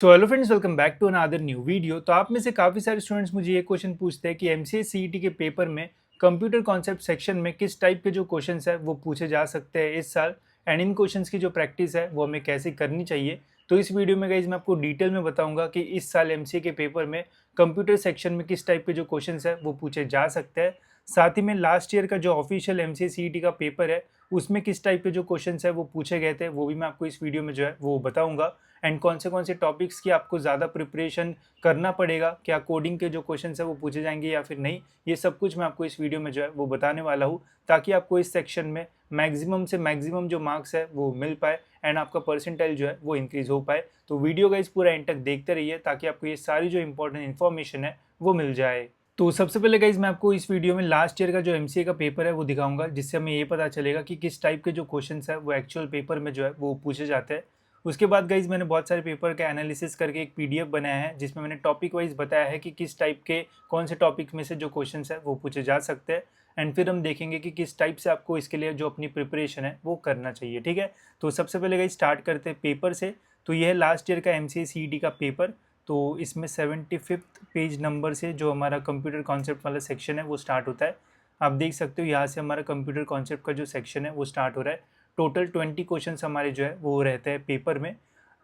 तो hello friends, welcome back to another new video. तो आप में से काफ़ी सारे स्टूडेंट्स मुझे ये क्वेश्चन पूछते हैं कि एमसीए सीईटी के पेपर में कंप्यूटर कॉन्सेप्ट सेक्शन में किस टाइप के जो क्वेश्चंस है वो पूछे जा सकते हैं इस साल, एंड इन क्वेश्चंस की जो प्रैक्टिस है वो हमें कैसे करनी चाहिए। तो इस वीडियो में गाइज मैं आपको डिटेल में बताऊंगा कि इस साल एमसीए के पेपर में कंप्यूटर सेक्शन में किस टाइप के जो क्वेश्चंस है वो पूछे जा सकते हैं। साथ ही में लास्ट ईयर का जो ऑफिशियल एमसीए सीईटी का पेपर है उसमें किस टाइप के जो क्वेश्चंस है वो पूछे गए थे वो भी मैं आपको इस वीडियो में जो है वो बताऊंगा। एंड कौन से टॉपिक्स की आपको ज़्यादा प्रिपरेशन करना पड़ेगा, क्या कोडिंग के जो क्वेश्चन है वो पूछे जाएंगे या फिर नहीं, ये सब कुछ मैं आपको इस वीडियो में जो है वो बताने वाला हूँ, ताकि आपको इस सेक्शन में मैक्सिमम से मैक्सिमम जो मार्क्स है वो मिल पाए एंड आपका परसेंटाइल जो है वो इंक्रीज हो पाए। तो वीडियो का इस पूरा एंड तक देखते रहिए ताकि आपको ये सारी जो इंपॉर्टेंट इन्फॉर्मेशन है वो मिल जाए। तो सबसे पहले गाइज मैं आपको इस वीडियो में लास्ट ईयर का जो एमसीए का पेपर है वो दिखाऊंगा, जिससे हमें ये पता चलेगा कि किस टाइप के जो क्वेश्चंस है वो एक्चुअल पेपर में जो है वो पूछे जाते हैं। उसके बाद गाइज मैंने बहुत सारे पेपर का एनालिसिस करके एक पीडीएफ बनाया है जिसमें मैंने टॉपिक वाइज बताया है कि किस टाइप के कौन से टॉपिक में से जो क्वेश्चंस है वो पूछे जा सकते हैं। एंड फिर हम देखेंगे कि किस टाइप से आपको इसके लिए जो अपनी प्रिपरेशन है वो करना चाहिए। ठीक है, तो सबसे पहले गाइज स्टार्ट करते हैं पेपर से। तो यह है लास्ट ईयर का एमसीए सीईटी का पेपर। तो इसमें 75th पेज नंबर से जो हमारा कंप्यूटर कॉन्सेप्ट वाला सेक्शन है वो स्टार्ट होता है। आप देख सकते हो यहाँ से हमारा कंप्यूटर कॉन्सेप्ट का जो सेक्शन है वो स्टार्ट हो रहा है। टोटल 20 क्वेश्चन हमारे जो है वो रहते हैं पेपर में।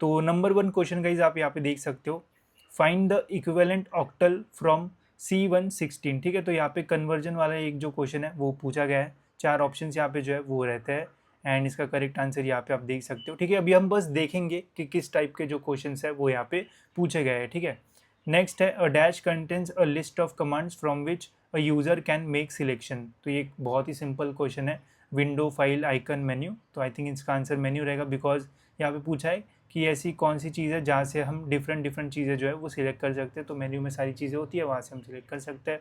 तो नंबर 1 क्वेश्चन गाइज आप यहाँ पे देख सकते हो, find the equivalent octal from C116। ठीक है, तो यहाँ पे कन्वर्जन वाला एक जो क्वेश्चन है वो पूछा गया है। 4 ऑप्शन यहाँ पे जो है वो रहते हैं एंड इसका करेक्ट आंसर यहाँ पे आप देख सकते हो। ठीक है, अभी हम बस देखेंगे कि किस टाइप के जो क्वेश्चन है वो यहाँ पे पूछे गए हैं। ठीक है, नेक्स्ट है a dash contains a list of commands from which a user can make selection. तो ये एक बहुत ही सिंपल क्वेश्चन है, विंडो फाइल आइकन मेन्यू। तो आई थिंक इसका आंसर मेन्यू रहेगा, बिकॉज यहाँ पे पूछा है कि ऐसी कौन सी चीज़ है जहाँ से हम डिफरेंट डिफरेंट चीज़ें जो है वो सिलेक्ट कर सकते हैं। तो मेन्यू में सारी चीज़ें होती है, वहाँ से हम सिलेक्ट कर सकते हैं।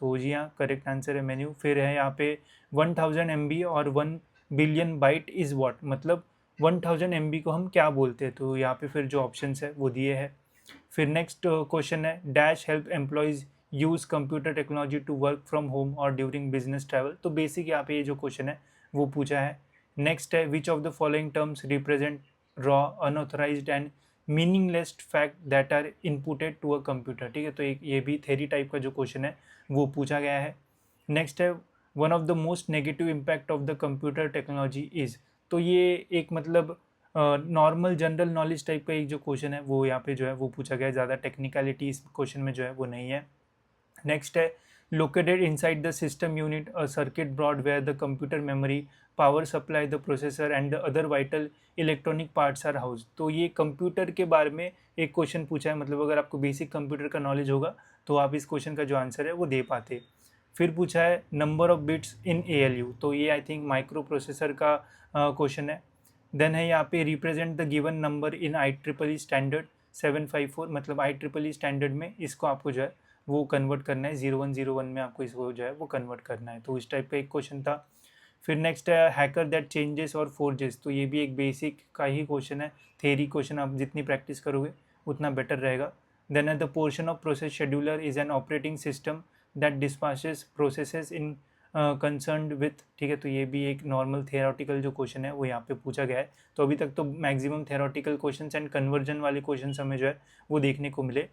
तो जी हाँ, करेक्ट आंसर है मेन्यू। फिर है यहाँ पे 1000 MB और 1 बिलियन बाइट इज़ व्हाट, मतलब 1000 MB को हम क्या बोलते हैं। तो यहाँ पे फिर जो ऑप्शन है वो दिए हैं। फिर नेक्स्ट क्वेश्चन है dash help employees use computer technology to work from home और ड्यूरिंग बिजनेस ट्रैवल। तो बेसिक यहाँ पे ये जो क्वेश्चन है वो पूछा है। नेक्स्ट है which of the following terms represent raw unauthorised and meaningless fact that are inputted to a computer. ठीक है, तो एक ये भी थेरी टाइप का जो क्वेश्चन है वो पूछा गया है। नेक्स्ट है one of the most negative impact of the computer technology is. तो ये एक मतलब नॉर्मल जनरल नॉलेज टाइप का एक जो क्वेश्चन है वो यहाँ पे जो है वो पूछा गया है। ज़्यादा टेक्निकलिटी इस क्वेश्चन में जो है वो नहीं है। नेक्स्ट है located inside the system unit a circuit board where the computer memory power supply the processor and the other vital electronic parts are house. तो ये कंप्यूटर के बारे में एक क्वेश्चन पूछा है, मतलब अगर आपको बेसिक कंप्यूटर का नॉलेज होगा तो आप इस क्वेश्चन का जो आंसर है वो दे पाते। फिर पूछा है number of bits in ALU। तो ये आई थिंक माइक्रो प्रोसेसर का क्वेश्चन है। देन है यहाँ पे represent the given number in IEEE standard 754, मतलब IEEE स्टैंडर्ड में इसको आपको जो है वो कन्वर्ट करना है, 0101 में आपको इसको जो है वो कन्वर्ट करना है। तो इस टाइप का एक क्वेश्चन था। फिर नेक्स्ट है हैकर दैट चेंजेस और फोर्जेस। तो ये भी एक बेसिक का ही क्वेश्चन है, थेरी क्वेश्चन। आप जितनी प्रैक्टिस करोगे उतना बेटर रहेगा। देन है the portion of process scheduler is an operating system that dispatches processes in concerned with. ठीक है, तो ये भी एक नॉर्मल थियोरेटिकल जो क्वेश्चन है वो यहाँ पे पूछा गया है। तो अभी तक तो maximum theoretical question and conversion वाले क्वेश्चन हमें जो है वो देखने को मिले।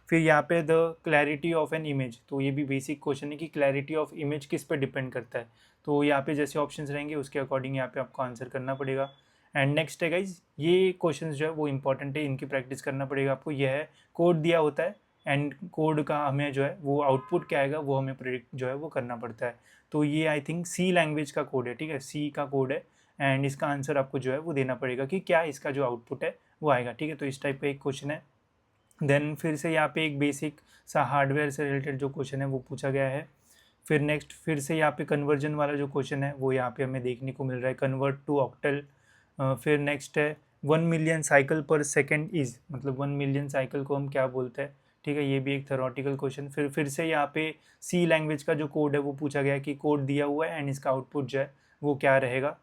फिर यहाँ पे the clarity of an image. तो ये भी बेसिक क्वेश्चन है कि क्लैरिटी ऑफ इमेज किस पे डिपेंड करता है। तो यहाँ पे जैसे ऑप्शंस रहेंगे उसके अकॉर्डिंग यहाँ पे आपको आंसर करना पड़ेगा। एंड नेक्स्ट है गाइज, ये क्वेश्चन जो है वो इंपॉर्टेंट है, इनकी प्रैक्टिस करना पड़ेगा आपको। यह है कोड दिया होता है एंड कोड का हमें जो है वो आउटपुट क्या आएगा वो हमें प्रेडिक्ट जो है वो करना पड़ता है। तो ये आई थिंक सी लैंग्वेज का कोड है। ठीक है, सी का कोड है एंड इसका आंसर आपको जो है वो देना पड़ेगा कि क्या इसका जो आउटपुट है वो आएगा। ठीक है, तो इस टाइप का एक क्वेश्चन है। देन फिर से यहाँ पे एक बेसिक सा हार्डवेयर से रिलेटेड जो क्वेश्चन है वो पूछा गया है। फिर नेक्स्ट फिर से यहाँ पे कन्वर्जन वाला जो क्वेश्चन है वो यहाँ पे हमें देखने को मिल रहा है, कन्वर्ट टू ऑक्टल। फिर नेक्स्ट है 1 मिलियन साइकिल पर सेकेंड इज, मतलब 1 मिलियन साइकिल को हम क्या बोलते हैं। ठीक है, ये भी एक थेरोटिकल क्वेश्चन। फिर से यहाँ पे सी लैंग्वेज का जो कोड है वो पूछा गया है कि कोड दिया हुआ है एंड इसका आउटपुट जो है वो क्या रहेगा।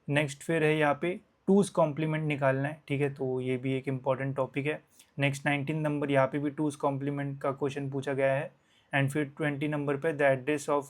नेक्स्ट फिर है यहाँ पे टूज़ कॉम्प्लीमेंट निकालना है। ठीक है, तो ये भी एक इम्पॉर्टेंट टॉपिक है। नेक्स्ट 19 नंबर यहाँ पे भी टूज़ कॉम्प्लीमेंट का क्वेश्चन पूछा गया है। एंड फिर 20 नंबर पे the address of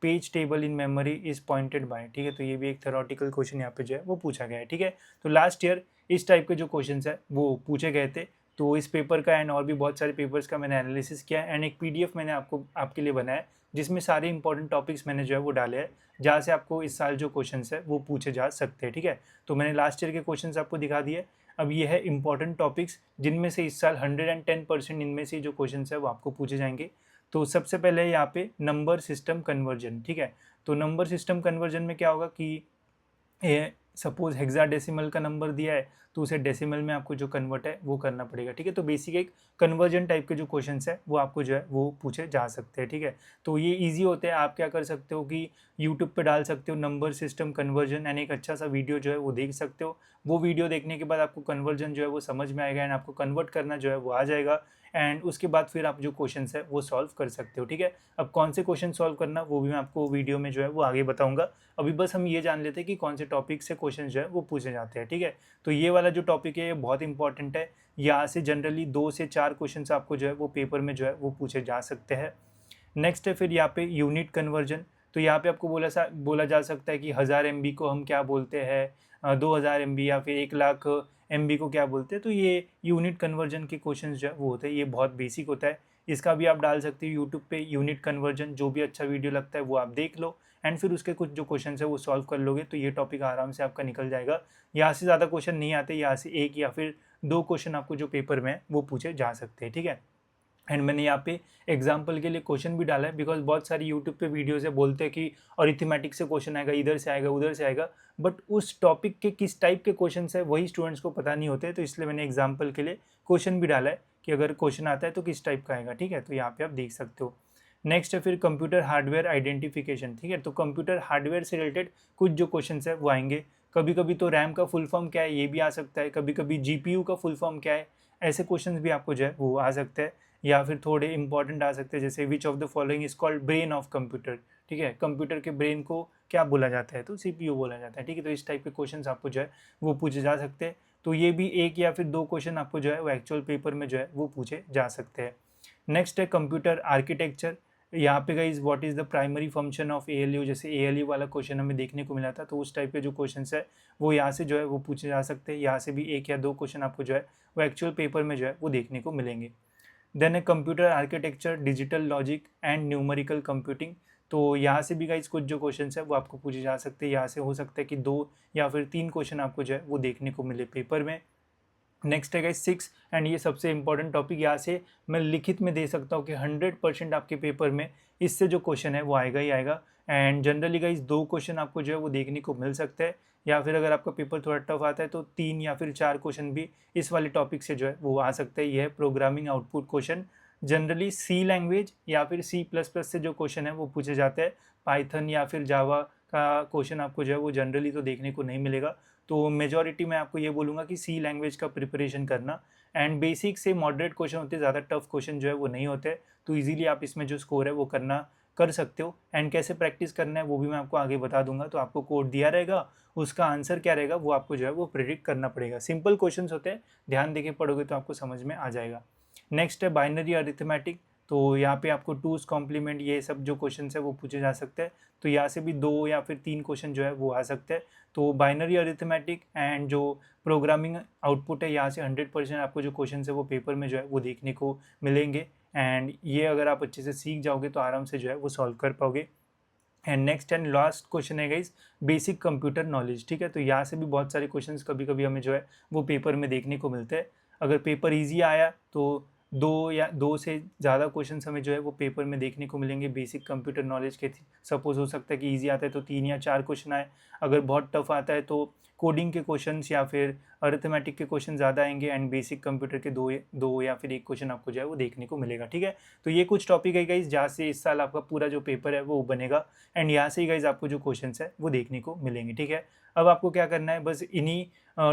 page table in memory is pointed bye. ठीक है, तो ये भी एक थेरोटिकल क्वेश्चन यहाँ पे जो है वो पूछा गया है। ठीक है, तो लास्ट ईयर इस टाइप के जो क्वेश्चन है वो पूछे गए थे तो इस पेपर का एंड और भी बहुत सारे पेपर्स का मैंने एनालिसिस किया है एंड एक पीडीएफ मैंने आपके लिए बनाया जिसमें सारे इंपॉर्टेंट टॉपिक्स मैंने जो है वो डाले हैं, जहाँ से आपको इस साल जो क्वेश्चंस है वो पूछे जा सकते हैं। ठीक है, तो मैंने लास्ट ईयर के क्वेश्चंस आपको दिखा दिए। अब ये है इंपॉर्टेंट टॉपिक्स जिनमें से इस साल 110% इनमें से जो क्वेश्चंस है वो आपको पूछे जाएंगे। तो सबसे पहले यहाँ पे नंबर सिस्टम कन्वर्जन। ठीक है, तो नंबर सिस्टम कन्वर्जन में क्या होगा कि सपोज हेक्साडेसिमल का नंबर दिया है तो उसे डेसिमल में आपको जो कन्वर्ट है वो करना पड़ेगा। ठीक है, तो बेसिक एक कन्वर्जन टाइप के जो क्वेश्चंस है वो आपको जो है वो पूछे जा सकते हैं। ठीक है, तो ये इजी होते हैं। आप क्या कर सकते हो कि यूट्यूब पे डाल सकते हो नंबर सिस्टम कन्वर्जन एंड एक अच्छा सा वीडियो जो है वो देख सकते हो। वो वीडियो देखने के बाद आपको कन्वर्जन जो है वो समझ में आएगा एंड आपको कन्वर्ट करना जो है वो आ जाएगा एंड उसके बाद फिर आप जो क्वेश्चन है वो सॉल्व कर सकते हो। ठीक है, अब कौन से क्वेश्चन सॉल्व करना वो भी मैं आपको वीडियो में जो है वो आगे बताऊंगा। अभी बस हम ये जान लेते हैं कि कौन से टॉपिक से क्वेश्चन जो है वो पूछे जाते हैं। ठीक है, तो ये वाला जो टॉपिक है ये बहुत इंपॉर्टेंट है। यहाँ से जनरली 2 से 4 क्वेश्चन आपको जो है वो पेपर में जो है वो पूछे जा सकते हैं। नेक्स्ट है फिर यहाँ पे यूनिट कन्वर्जन। तो यहाँ पे आपको बोला जा सकता है कि 1000 MB को हम क्या बोलते हैं, 2000 MB या फिर 1 लाख MB को क्या बोलते हैं। तो ये यूनिट कन्वर्जन के क्वेश्चन जो है वो होते हैं, ये बहुत बेसिक होता है। इसका भी आप डाल सकते हो यूट्यूब पे यूनिट कन्वर्जन, जो भी अच्छा वीडियो लगता है वो आप देख लो एंड फिर उसके कुछ जो क्वेश्चन है वो सॉल्व कर लोगे तो ये टॉपिक आराम से आपका निकल जाएगा। यहाँ से ज़्यादा क्वेश्चन नहीं आते, यहाँ से 1 या फिर 2 क्वेश्चन आपको जो पेपर में है वो पूछे जा सकते हैं। ठीक है, एंड मैंने यहाँ पे एग्जाम्पल के लिए क्वेश्चन भी डाला है बिकॉज बहुत सारी यूट्यूब पे वीडियोस है बोलते हैं कि अरिथमेटिक से क्वेश्चन आएगा, इधर से आएगा, उधर से आएगा, बट उस टॉपिक के किस टाइप के क्वेश्चन है वही स्टूडेंट्स को पता नहीं होते। तो इसलिए मैंने एग्जाम्पल के लिए क्वेश्चन भी डाला है कि अगर क्वेश्चन आता है तो किस टाइप का आएगा। ठीक है, तो यहाँ पे आप देख सकते हो। नेक्स्ट है फिर कंप्यूटर हार्डवेयर आइडेंटिफिकेशन। ठीक है, तो कंप्यूटर हार्डवेयर से रिलेटेड कुछ जो क्वेश्चन है वो आएंगे। कभी कभी तो रैम का फुल फॉर्म क्या है ये भी आ सकता है, कभी कभी जीपीयू का फुल फॉर्म क्या है, ऐसे क्वेश्चन भी आपको जो है वो आ सकते हैं। या फिर थोड़े इंपॉर्टेंट आ सकते हैं जैसे विच of the following is called brain of computer. ठीक है, कंप्यूटर के ब्रेन को क्या बोला जाता है, तो सीपीयू बोला जाता है। ठीक है, तो इस टाइप के क्वेश्चन आपको जो है वो पूछे जा सकते हैं। तो ये भी 1 या फिर 2 क्वेश्चन आपको जो है वो एक्चुअल पेपर में जो है वो पूछे जा सकते हैं। नेक्स्ट है कंप्यूटर आर्किटेक्चर। यहाँ पे guys what is the primary function of ALU, जैसे एएलयू वाला क्वेश्चन हमें देखने को मिला था, तो उस टाइप के जो क्वेश्चन है वो यहाँ से जो है वो पूछे जा सकते हैं। यहाँ से भी 1 या 2 क्वेश्चन आपको जो है वो एक्चुअल पेपर में जो है वो देखने को मिलेंगे। देन है computer architecture, digital logic and numerical computing. तो यहाँ से भी गाइज कुछ जो क्वेश्चन है वो आपको पूछे जा सकते हैं। यहाँ से हो सकता है कि 2 या फिर 3 क्वेश्चन आपको जो है वो देखने को मिले पेपर में। नेक्स्ट है गाइज 6 एंड ये सबसे इंपॉर्टेंट टॉपिक, यहाँ से मैं लिखित में दे सकता हूँ कि 100% आपके पेपर में इससे जो क्वेश्चन है वो आएगा ही आएगा। एंड जनरली गाइज 2 क्वेश्चन आपको जो है वो देखने को मिल सकते हैं, या फिर अगर आपका पेपर थोड़ा टफ आता है तो 3 या फिर 4 क्वेश्चन भी इस वाले टॉपिक से जो है वो आ सकता है। यह है programming output question. Generally C language या फिर C++ से जो क्वेश्चन है वो पूछे जाते हैं। पाइथन या फिर जावा का क्वेश्चन आपको जो है वो जनरली तो देखने को नहीं मिलेगा। तो मेजॉरिटी मैं आपको ये बोलूँगा कि सी लैंग्वेज का प्रिपरेशन करना एंड बेसिक से मॉडरेट क्वेश्चन होते हैं, ज़्यादा टफ क्वेश्चन जो है वो नहीं होते। तो इजीली आप इसमें जो स्कोर है वो कर सकते हो। एंड कैसे प्रैक्टिस करना है वो भी मैं आपको आगे बता दूंगा। तो आपको कोड दिया रहेगा, उसका आंसर क्या रहेगा वो आपको जो है वो प्रेडिक्ट करना पड़ेगा। सिंपल क्वेश्चंस होते हैं, ध्यान देके पढ़ोगे तो आपको समझ में आ जाएगा। नेक्स्ट है बाइनरी अरिथमेटिक। तो यहाँ पे आपको टूज कॉम्प्लीमेंट ये सब जो क्वेश्चन है वो पूछे जा सकते हैं। तो यहाँ से भी 2 या फिर 3 क्वेश्चन जो है वो आ सकते हैं। तो बाइनरी अरिथमेटिक एंड जो प्रोग्रामिंग आउटपुट है यहाँ से 100% आपको जो क्वेश्चन है वो पेपर में जो है वो देखने को मिलेंगे। एंड ये अगर आप अच्छे से सीख जाओगे तो आराम से जो है वो सॉल्व कर पाओगे। And next and last question है गाइस बेसिक कंप्यूटर नॉलेज। ठीक है, तो यहाँ से भी बहुत सारे क्वेश्चंस कभी कभी हमें जो है वो पेपर में देखने को मिलते हैं। अगर पेपर इजी आया तो 2 से ज़्यादा क्वेश्चंस हमें जो है वो पेपर में देखने को मिलेंगे बेसिक कंप्यूटर नॉलेज के। सपोज हो सकता है कि इजी आता है तो 3 या 4 क्वेश्चन आए, अगर बहुत टफ आता है तो कोडिंग के क्वेश्चंस या फिर अरिथमेटिक के क्वेश्चन ज़्यादा आएंगे एंड बेसिक कंप्यूटर के 2 या फिर 1 क्वेश्चन आपको जो है वो देखने को मिलेगा। ठीक है, तो ये कुछ टॉपिक है गाइज जहाँ से इस साल आपका पूरा जो पेपर है वो बनेगा एंड यहाँ से ही गाइज आपको जो क्वेश्चन है वो देखने को मिलेंगे। ठीक है, अब आपको क्या करना है, बस इन्हीं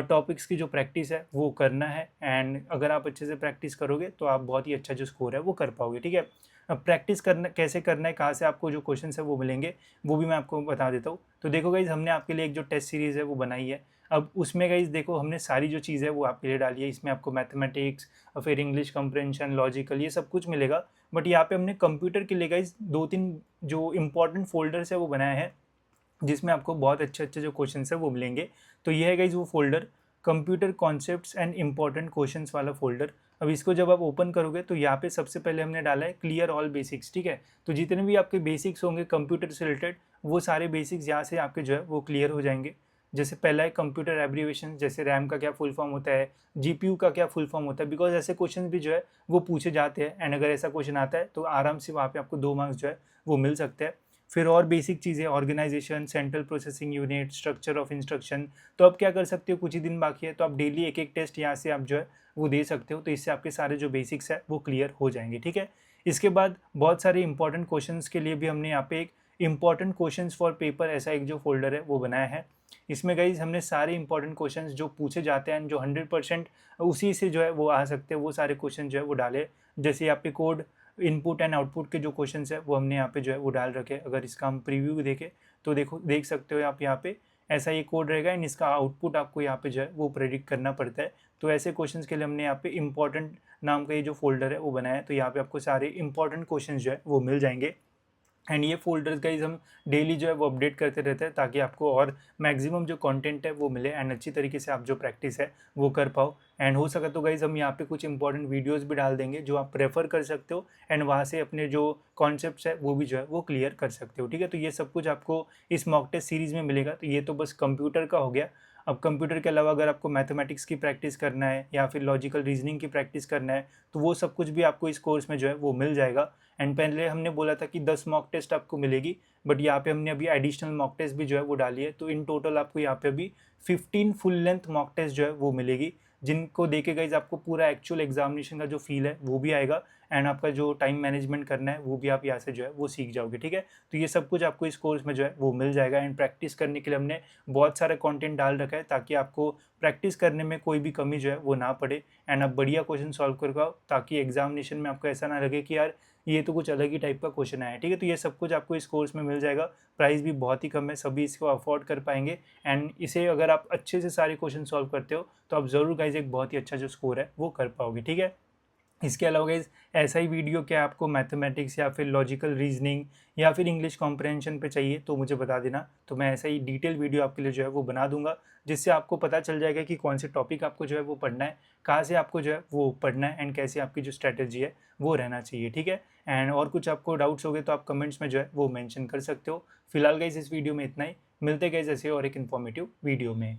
टॉपिक्स की जो प्रैक्टिस है वो करना है एंड अगर आप अच्छे से प्रैक्टिस करोगे तो आप बहुत ही अच्छा जो स्कोर है वो कर पाओगे। ठीक है, अब प्रैक्टिस करना कैसे करना है, कहाँ से आपको जो क्वेश्चन है वो मिलेंगे वो भी मैं आपको बता देता हूँ। तो देखो गाइज हमने आपके लिए एक जो टेस्ट सीरीज़ है वो बनाई है। अब उसमें गाइज देखो हमने सारी जो चीज़ है वो आपके लिए डाली है। इसमें आपको मैथमेटिक्स और फिर इंग्लिश कंप्रेंशन, लॉजिकल, ये सब कुछ मिलेगा। बट यहाँ पे हमने कंप्यूटर के लिए गाइज 2-3 जो इंपॉर्टेंट फोल्डर्स है वो बनाए हैं जिसमें आपको बहुत अच्छे अच्छे जो क्वेश्चंस है वो मिलेंगे। तो ये है गाइज वो folder, computer concepts and important questions वाला फोल्डर। अब इसको जब आप ओपन करोगे तो यहाँ पे सबसे पहले हमने डाला है क्लियर ऑल बेसिक्स, ठीक है। तो जितने भी आपके बेसिक्स होंगे कंप्यूटर से रिलेटेड, वो सारे बेसिक्स यहाँ से आपके जो है वो क्लियर हो जाएंगे। जैसे पहला है कंप्यूटर एब्रीविएशन, जैसे रैम का क्या फुल फॉर्म होता है, जीपीयू का क्या फुल फॉर्म होता है, बिकॉज ऐसे क्वेश्चन भी जो है वो पूछे जाते हैं। एंड अगर ऐसा क्वेश्चन आता है तो आराम से वहाँ पे आपको 2 मार्क्स जो है वो मिल सकते हैं। फिर और बेसिक चीज़ें, organisation, central processing unit, structure of instruction. तो आप क्या कर सकते हो, कुछ ही दिन बाकी है तो आप डेली एक एक टेस्ट यहाँ से आप जो है वो दे सकते हो। तो इससे आपके सारे जो बेसिक्स है वो क्लियर हो जाएंगे, ठीक है। इसके बाद बहुत सारे इंपॉर्टेंट क्वेश्चंस के लिए भी हमने यहाँ पे एक इंपॉर्टेंट क्वेश्चंस फॉर पेपर ऐसा एक जो फोल्डर है वो बनाया है। इसमें गाइज हमने सारे इंपॉर्टेंट क्वेश्चंस जो पूछे जाते हैं जो 100% उसी से जो है वो आ सकते हैं, वो सारे क्वेश्चन जो है वो डाले। जैसे यहाँ पे कोड इनपुट एंड आउटपुट के जो क्वेश्चंस है वो हमने यहाँ पे जो है वो डाल रखे। अगर इसका हम प्रीव्यू देखें तो देख सकते हो आप यहाँ पे ऐसा ये कोड रहेगा एंड इसका आउटपुट आपको यहाँ पे जो है वो प्रेडिक्ट करना पड़ता है। तो ऐसे क्वेश्चंस के लिए हमने यहाँ पे इंपॉर्टेंट नाम का ये जो फोल्डर है वो बनाया है। तो यहाँ पे आपको सारे इंपॉर्टेंट क्वेश्चंस जो है वो मिल जाएंगे। एंड ये फोल्डर्स गाइज हम डेली जो है वो अपडेट करते रहते हैं ताकि आपको और मैक्सिमम जो कंटेंट है वो मिले एंड अच्छी तरीके से आप जो प्रैक्टिस है वो कर पाओ। एंड हो सका तो गाइज हम यहाँ पे कुछ इंपॉर्टेंट वीडियोस भी डाल देंगे जो आप प्रेफर कर सकते हो एंड वहाँ से अपने जो कॉन्सेप्ट्स है वो भी जो है वो क्लियर कर सकते हो, ठीक है। तो ये सब कुछ आपको इस मॉक टेस्ट सीरीज़ में मिलेगा। तो ये तो बस कंप्यूटर का हो गया। अब कंप्यूटर के अलावा अगर आपको मैथमेटिक्स की प्रैक्टिस करना है या फिर लॉजिकल रीजनिंग की प्रैक्टिस करना है तो वो सब कुछ भी आपको इस कोर्स में जो है वो मिल जाएगा। एंड पहले हमने बोला था कि 10 मॉक टेस्ट आपको मिलेगी, बट यहाँ पे हमने अभी एडिशनल मॉक टेस्ट भी जो है वो डाली है। तो इन टोटल आपको यहाँ पे अभी 15 फुल लेंथ मॉक टेस्ट जो है वो मिलेगी, जिनको देखे गाइज आपको पूरा एक्चुअल एग्जामिनेशन का जो फील है वो भी आएगा एंड आपका जो टाइम मैनेजमेंट करना है वो भी आप यहाँ से जो है वो सीख जाओगे, ठीक है। तो ये सब कुछ आपको इस कोर्स में जो है वो मिल जाएगा। एंड प्रैक्टिस करने के लिए हमने बहुत सारा कंटेंट डाल रखा है ताकि आपको प्रैक्टिस करने में कोई भी कमी जो है वो ना पड़े एंड आप बढ़िया क्वेश्चन सॉल्व कर पाओ, ताकि एग्जामिनेशन में आपको ऐसा ना लगे कि यार ये तो कुछ अलग ही टाइप का क्वेश्चन आया है, ठीक है। तो ये सब कुछ आपको इस कोर्स में मिल जाएगा। प्राइस भी बहुत ही कम है, सभी इसको अफोर्ड कर पाएंगे। एंड इसे अगर आप अच्छे से सारे क्वेश्चन सॉल्व करते हो तो आप ज़रूर गाइज एक बहुत ही अच्छा जो स्कोर है वो कर पाओगे, ठीक है। इसके अलावा गाइज ऐसा ही वीडियो क्या आपको मैथमेटिक्स या फिर लॉजिकल रीजनिंग या फिर इंग्लिश कॉम्प्रहेंशन पे चाहिए तो मुझे बता देना। तो मैं ऐसा ही डिटेल वीडियो आपके लिए जो है वो बना दूंगा, जिससे आपको पता चल जाएगा कि कौन से टॉपिक आपको जो है वो पढ़ना है, कहाँ से आपको जो है वो पढ़ना है एंड कैसे आपकी जो स्ट्रैटेजी है वो रहना चाहिए, ठीक है। एंड और कुछ आपको डाउट्स हो गए तो आप कमेंट्स में जो है वो मेंशन कर सकते हो। फिलहाल गाइज इस वीडियो में इतना ही, मिलते गाइज ऐसे और एक इन्फॉर्मेटिव वीडियो में।